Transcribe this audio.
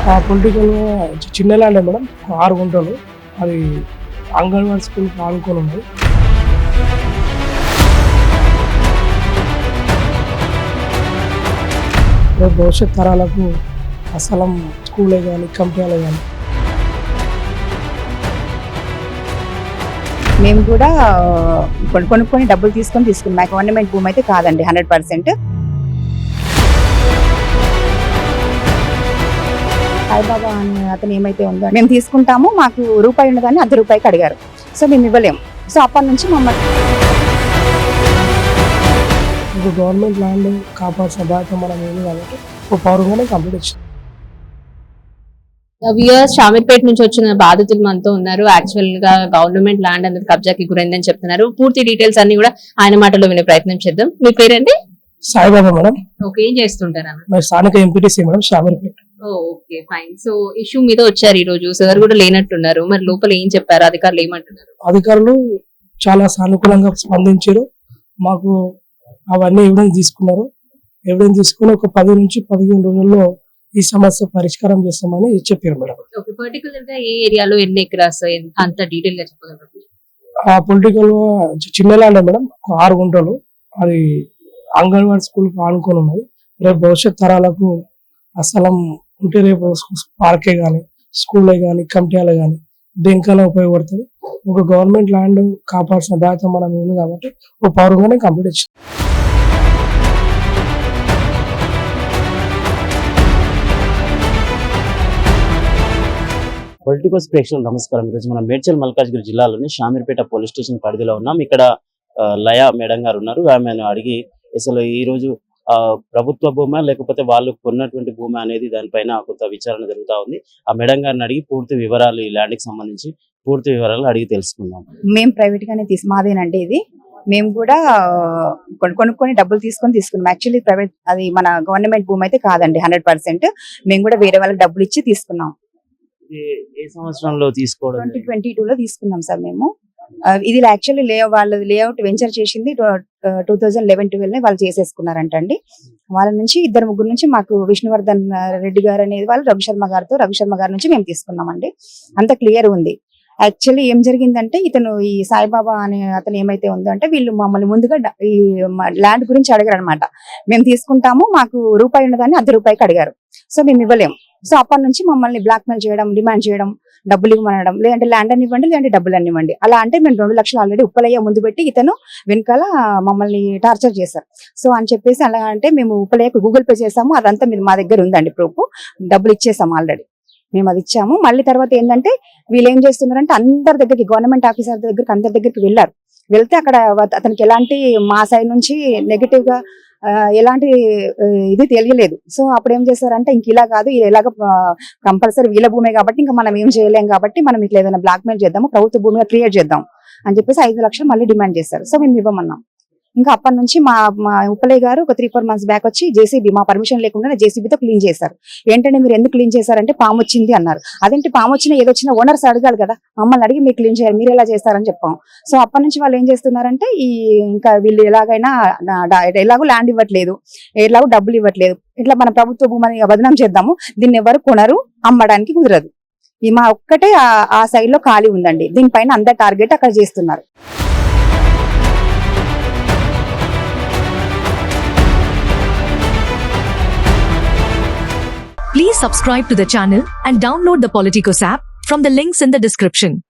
పొలిటికల్‌గా చిన్న ల్యాండే మేడం. 6 గుంటలు. అది అంగన్వాడీ స్కూల్‌కి ఆనుకొని ఉంది. రేపు భవిష్యత్ తరాలకు ఆ స్థలం స్కూలే కానీ కంపెనీలే కానీ. మేము కూడా కొనుక్కొని డబ్బులు తీసుకున్నాం. గవర్నమెంట్ భూమి అయితే కాదండి 100%. సాయిబాబా అని అతను ఏమైతే ఉందో మేము తీసుకుంటాము, మాకు రూపాయి ఉన్నదాన్ని ₹1 అడిగారు. సో మేము ఇవ్వలేము. సో అప్పటి నుంచి మమ్మల్ని గవర్నమెంట్ ల్యాండ్ కాపాడాల్సిన బాధ్యత మనం ఏమి కాబట్టి ఒక పౌరుగానే కంప్లీట్ వచ్చింది. షామీర్పేట నుంచి వచ్చిన బాధితులు మనతో ఉన్నారు. యాక్చువల్ గా గవర్నమెంట్ ల్యాండ్ అనేది కబ్జాకి గురైందని చెప్తున్నారు. పూర్తి డీటెయిల్స్ అన్ని కూడా ఆయన మాటలో వినే ప్రయత్నం చేద్దాం. మీ పేరండి? సాయిబాబా మేడం. ఓకే, ఏం చేస్తుంటారు అన్న? మరి స్థానిక MPTC madam, Shamirpet. Okay, fine. So issue మీద వచ్చారు ఈ రోజు. సార్ కూడా లేనట్టున్నారు. మరి లోపల ఏం చెప్పారు? అధికారులు ఏమంటున్నారు? అధికారులు చాలా సానుకూలంగా స్పందించారు. మాకు అవన్నీ ఎవిడెన్స్ తీసుకున్నారు. ఎవిడెన్స్ తీసుకుని ఒక 10 నుంచి 15 రోజుల్లో ఈ సమస్య పరిష్కారం చేస్తామని చెప్పారు మేడం. పర్టికులర్ గా ఏ ఏరియాలో ఎన్ని ఎకరాస్ అంత డీటెయిల్ గా చెప్పగలరు? పొలిటికల్ చిన్న ల్యాండ్ మేడం. 6 గుంటలు. అది అంగన్వాడీ స్కూల్కి ఆనుకొని ఉన్నది. రేపు భవిష్యత్ తరాలకు ఆ స్థలం ఉంటే రేపు పార్కే కానీ స్కూలే కానీ కంపెనీలే కానీ దేనికైనా ఉపయోగపడుతుంది. ఒక గవర్నమెంట్ ల్యాండ్ కాపాడాల్సిన బాధ్యత మనం ఉంది కాబట్టి ఒక పౌరుగానే కంప్లీట్ వచ్చింది. పొలిటికల్స్ ప్రేక్షకులకు నమస్కారం. ఈరోజు మనం మేడ్చల్ మల్కాజ్గిరి జిల్లాలోని షామీర్పేట పోలీస్ స్టేషన్ పరిధిలో ఉన్నాం. ఇక్కడ లయా మేడం గారు ఉన్నారు. ఆమెను అడిగి అసలు ఈ రోజు ప్రభుత్వ భూమా లేకపోతే వాళ్ళు కొన్నటువంటి భూమి అనేది దానిపైన కొంత విచారణ జరుగుతూ ఉంది. ఆ మేడం గారిని అడిగి పూర్తి వివరాలు, ఈ ల్యాండ్ కి సంబంధించి పూర్తి వివరాలు అడిగి తెలుసుకుందాం. మేము ప్రైవేట్ గానే మాదేనండి ఇది. మేము కూడా కొనుక్కొని డబ్బులు తీసుకున్నాం. యాక్చువల్లీ ప్రైవేట్, అది మన గవర్నమెంట్ భూమి అయితే కాదండి 100%. మేము కూడా వేరే వాళ్ళకి డబ్బులు ఇచ్చి తీసుకున్నాం. ఏ సంవత్సరంలో తీసుకోవడం? 2022లో తీసుకున్నాం సార్ మేము. ఇది యాక్చువల్లీ వాళ్ళది లేఅవుట్ వెంచర్ చేసింది 2011-12 వాళ్ళు చేసేసుకున్నారంటండి. వాళ్ళ నుంచి 2-3 నుంచి మాకు విష్ణువర్ధన్ రెడ్డి గారు అనేది వాళ్ళు రఘుశర్మ గారి నుంచి మేము తీసుకున్నామండి. అంత క్లియర్ ఉంది. యాక్చువల్లీ ఏం జరిగిందంటే ఇతను ఈ సాయిబాబా అనే అతను ఏమైతే ఉందో అంటే వీళ్ళు మమ్మల్ని ముందుగా ఈ ల్యాండ్ గురించి అడిగారు అనమాట. మేము తీసుకుంటాము, మాకు రూపాయి ఉన్నదాన్ని ₹1 అడిగారు. సో మేము ఇవ్వలేము. సో అప్పటి నుంచి మమ్మల్ని బ్లాక్మెయిల్ చేయడం, డిమాండ్ చేయడం, డబ్బులు ఇవ్వమనడం, లేదంటే ల్యాండ్ అని ఇవ్వండి, లేదంటే డబ్బులు అని ఇవ్వండి. అలా అంటే మేము 2 లక్షలు ఆల్రెడీ ఉప్పలయ్య ముందు పెట్టి ఇతను వెనకాల మమ్మల్ని టార్చర్ చేశారు. సో అని చెప్పేసి అలా అంటే మేము ఉప్పలయ్యకు గూగుల్ పే చేసాము. అదంతా మా దగ్గర ఉందండి ప్రూఫ్. డబ్బులు ఇచ్చేసాము ఆల్రెడీ. మేము అది ఇచ్చాము. మళ్ళీ తర్వాత ఏంటంటే వీళ్ళు ఏం చేస్తున్నారంటే అందరి దగ్గరికి, గవర్నమెంట్ ఆఫీసర్ దగ్గరికి, అందరి దగ్గరికి వెళ్తే అక్కడ అతనికి ఎలాంటి మా సైడ్ నుంచి నెగిటివ్ గా ఎలాంటి ఇది తెలియలేదు. సో అప్పుడు ఏం చేశారంటే ఇంక ఇలా కాదు, ఇది ఎలాగ కంపల్సరీ వీళ్ళ భూమే కాబట్టి ఇంకా మనం ఏం చేయలేం కాబట్టి మనం ఇట్లా ఏదైనా బ్లాక్మెయిల్ చేద్దాము, ప్రభుత్వ భూమిగా క్రియేట్ చేద్దాం అని చెప్పేసి 5 లక్షలు మళ్ళీ డిమాండ్ చేశారు. సో మేము ఇవ్వమన్నాం. ఇంకా అప్పటి నుంచి మా ఉప్పలయ్య గారు ఒక 3-4 months బ్యాక్ వచ్చి జేసీబీ, మా పర్మిషన్ లేకుండా జేసీబీతో క్లీన్ చేశారు. ఏంటంటే మీరు ఎందుకు క్లీన్ చేశారంటే పాము వచ్చింది అన్నారు. అదేంటి పాము వచ్చినా ఏదొచ్చినా ఓనర్స్ అడగాలి కదా, మమ్మల్ని అడిగి మీరు క్లీన్ చేయాలి, మీరు ఎలా చేస్తారని చెప్పాం. సో అప్పటి నుంచి వాళ్ళు ఏం చేస్తున్నారంటే ఇంకా వీళ్ళు ఎలాగైనా ఎలాగో ల్యాండ్ ఇవ్వట్లేదు, ఎలాగో డబ్బులు ఇవ్వట్లేదు, ఇట్లా మన ప్రభుత్వ భూమిని బదనాం చేద్దాము, దీన్ని ఎవరు కొనరు, అమ్మడానికి కుదరదు. ఈ మా ఒక్కటే ఆ సైడ్ లో ఖాళీ ఉందండి. దీనిపైన అందరు టార్గెట్ అక్కడ చేస్తున్నారు. Please subscribe to the channel and download the Politicos app from the links in the description.